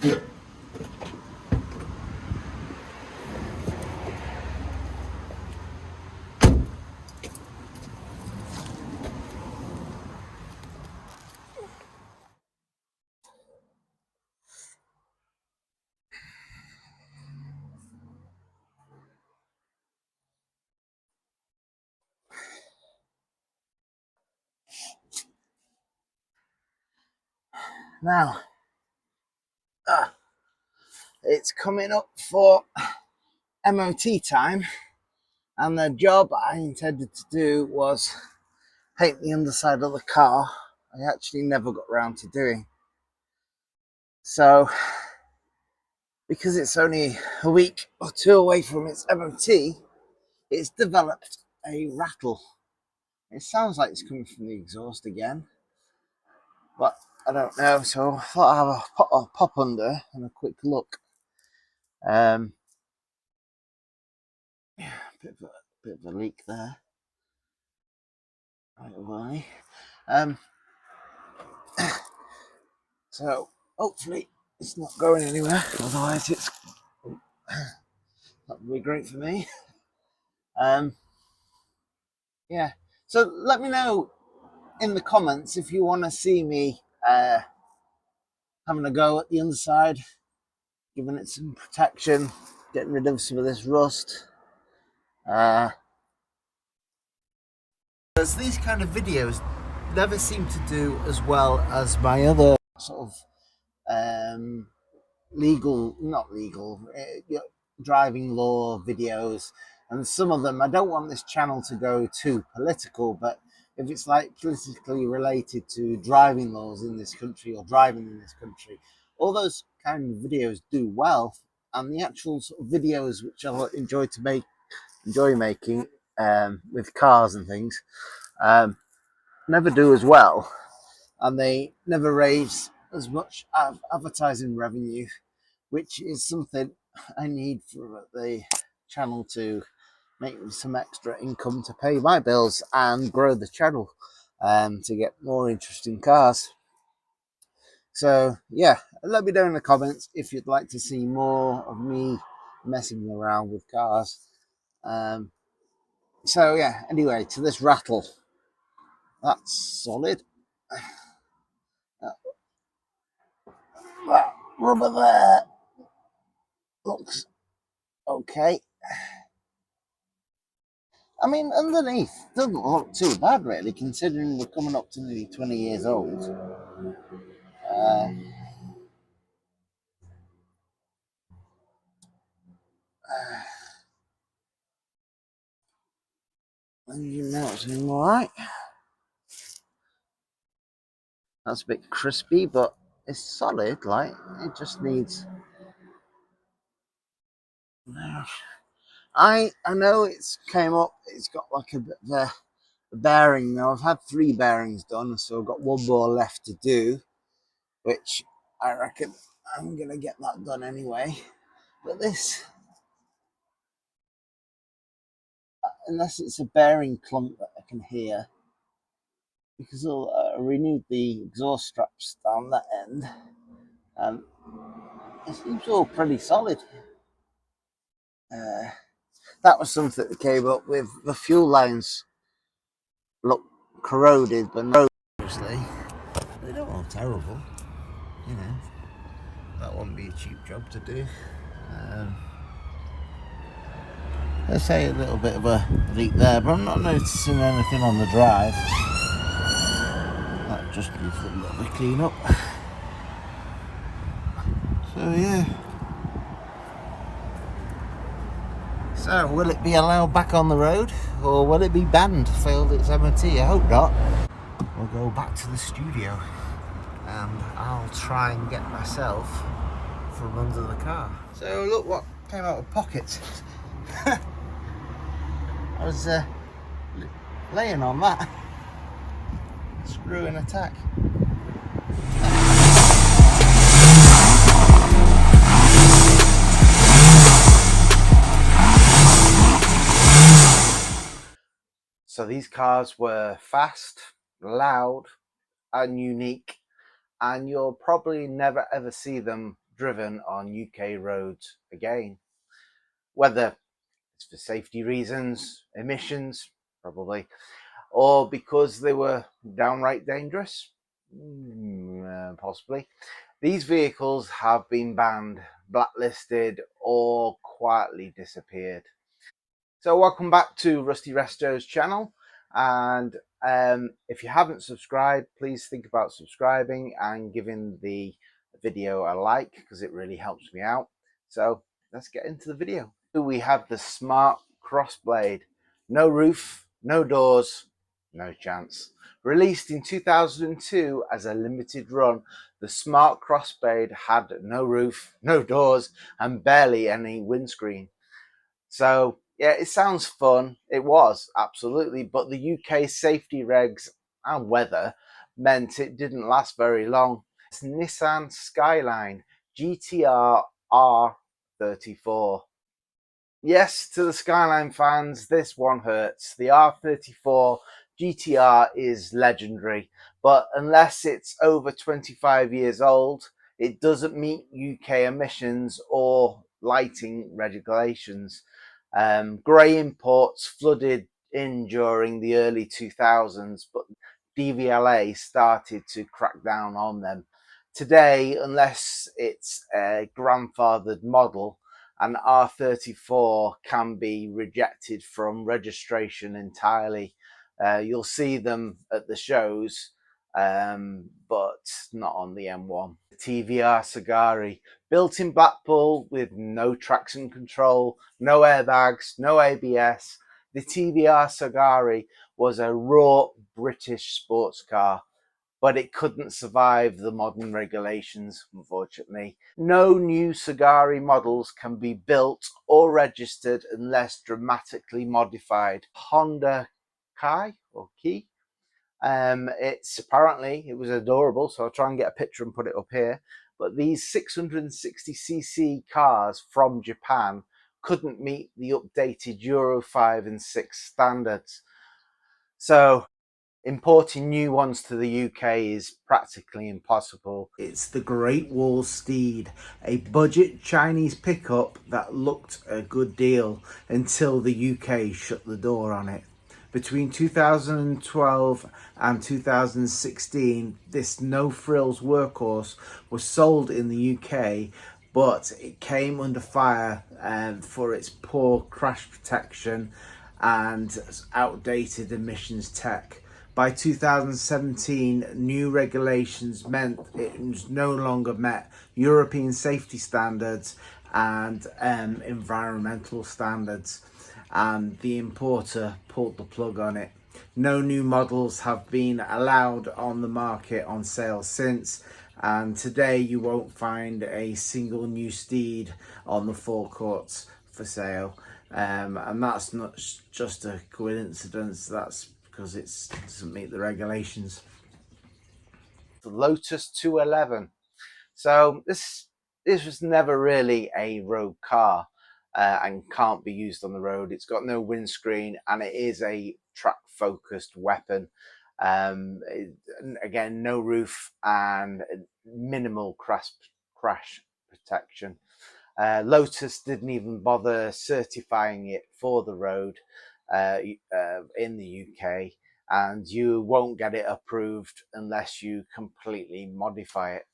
Now, it's coming up for MOT time, and the job I intended to do was paint the underside of the car. I actually never got around to doing. So, because it's only a week or two away from its MOT, it's developed a rattle. It sounds like it's coming from the exhaust again, but I don't know. So I thought I'd have a pop under and a quick look. Yeah, bit of a leak there. Right away. So hopefully it's not going anywhere. Otherwise, it's that would be great for me. Yeah. So let me know in the comments if you want to see me having a go at the underside, giving it some protection, getting rid of some of this rust. As these kind of videos never seem to do as well as my other sort of not legal, driving law videos, and some of them, I don't want this channel to go too political, but if it's like politically related to driving laws in this country or driving in this country, all those kind of videos do well, and the actual sort of videos which I enjoy making with cars and things never do as well, and they never raise as much advertising revenue, which is something I need for the channel to make some extra income to pay my bills and grow the channel to get more interesting cars. So yeah, let me know in the comments if you'd like to see more of me messing around with cars. So yeah, anyway, to this rattle. That's solid. That rubber there looks okay. I mean, underneath doesn't look too bad, really, considering we're coming up to nearly 20 years old. You know it's doing all right. That's a bit crispy, but it's solid. Like it just needs. I know it's came up. It's got like a bit of a bearing now. I've had 3 bearings done, so I've got 1 more left to do, which I reckon I'm gonna get that done anyway. But this, unless it's a bearing clunk that I can hear, because I renewed the exhaust straps down that end, and it seems all pretty solid. That was something that came up with the fuel lines. Look corroded, but no, obviously they don't look terrible. You know, that wouldn't be a cheap job to do. Let's say a little bit of a leak there, but I'm not noticing anything on the drive. That just needs a little bit of clean up. So yeah. So will it be allowed back on the road, or will it be banned? Failed its MOT? I hope not. We'll go back to the studio, and I'll try and get myself from under the car. So look what came out of pockets. I was laying on that. Screw and attack. So these cars were fast, loud, and unique, and you'll probably never ever see them driven on UK roads again. Whether it's for safety reasons, emissions, probably, or because they were downright dangerous, possibly. These vehicles have been banned, blacklisted, or quietly disappeared. So welcome back to Rusty Restos channel, and if you haven't subscribed, please think about subscribing and giving the video a like, because it really helps me out. So let's get into the video. We have the Smart Crossblade. No roof, no doors, no chance. Released in 2002 as a limited run, the Smart Crossblade had no roof, no doors, and barely any windscreen. So yeah, it sounds fun. It was, absolutely, but the UK safety regs and weather meant it didn't last very long. It's Nissan Skyline GTR R34. Yes, to the Skyline fans, this one hurts. The R34 GTR is legendary, but unless it's over 25 years old, it doesn't meet UK emissions or lighting regulations. Grey imports flooded in during the early 2000s, but DVLA started to crack down on them. Today, unless it's a grandfathered model, an R34 can be rejected from registration entirely. You'll see them at the shows, but not on the M1. The TVR Sagari, built in Blackpool with no traction control, no airbags, no ABS. The TVR Sagari was a raw British sports car, but it couldn't survive the modern regulations, unfortunately. No new Sagari models can be built or registered unless dramatically modified. Honda Kai or Key. It was adorable, so I'll try and get a picture and put it up here. But these 660cc cars from Japan couldn't meet the updated Euro 5 and 6 standards. So importing new ones to the UK is practically impossible. It's the Great Wall Steed, a budget Chinese pickup that looked a good deal until the UK shut the door on it. Between 2012 and 2016, this no-frills workhorse was sold in the UK, but it came under fire for its poor crash protection and outdated emissions tech. By 2017, new regulations meant it no longer met European safety standards and environmental standards, and the importer pulled the plug on it. No new models have been allowed on the market on sale since, and today you won't find a single new Steed on the forecourts for sale. And that's not just a coincidence, that's because it doesn't meet the regulations. The Lotus 211. So this was never really a road car and can't be used on the road. It's got no windscreen and it is a track focused weapon. Again, no roof and minimal crash protection. Lotus didn't even bother certifying it for the road in the UK, and you won't get it approved unless you completely modify it.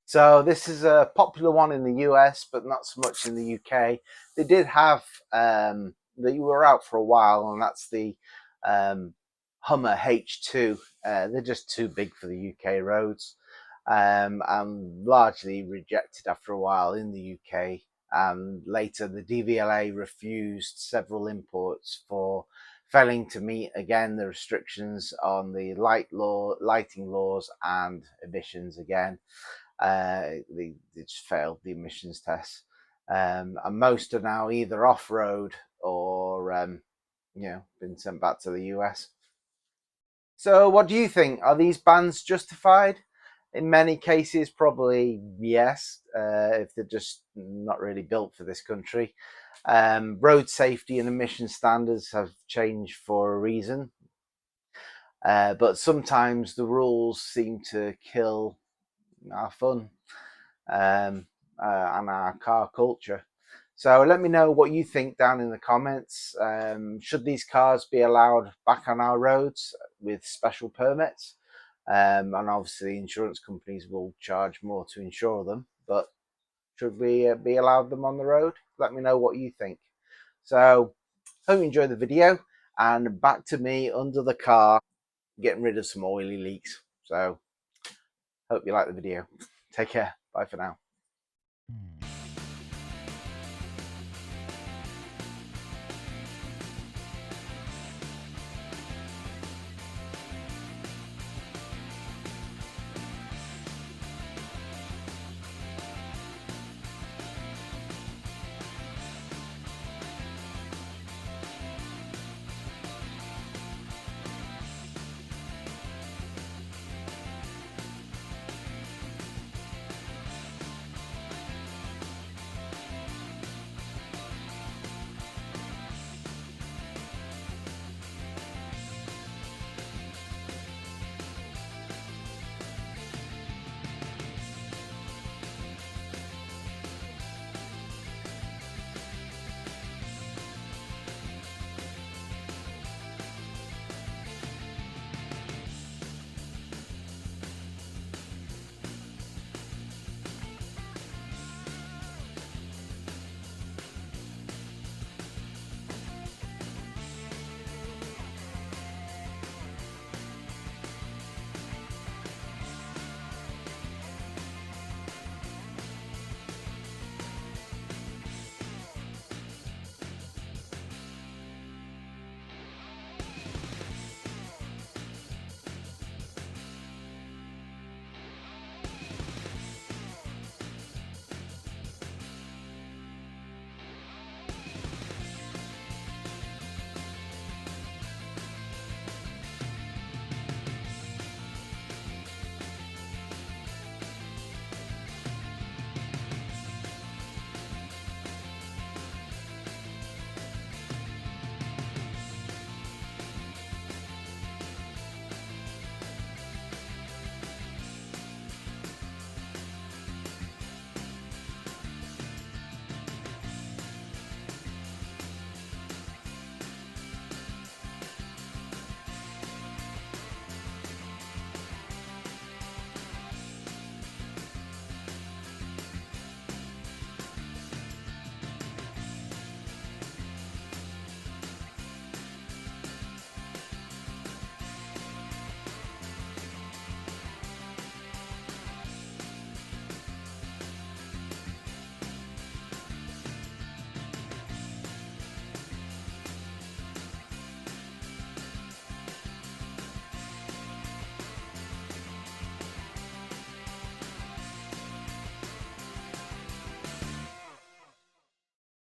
So this is a popular one in the US, but not so much in the UK. They did have, they were out for a while, and that's the Hummer H2. They're just too big for the UK roads, and largely rejected after a while in the UK. And later the DVLA refused several imports for failing to meet, again, the restrictions on the lighting laws and emissions again. They just failed the emissions tests. And most are now either off-road or, been sent back to the US. So what do you think? Are these bans justified? In many cases, probably yes, if they're just not really built for this country. Road safety and emission standards have changed for a reason. But sometimes the rules seem to kill our fun. and our car culture. So let me know what you think down in the comments. Should these cars be allowed back on our roads with special permits? And obviously insurance companies will charge more to insure them, but should we be allowed them on the road? Let me know what you think. So hope you enjoyed the video, and back to me under the car getting rid of some oily leaks. So hope you like the video. Take care. Bye for now.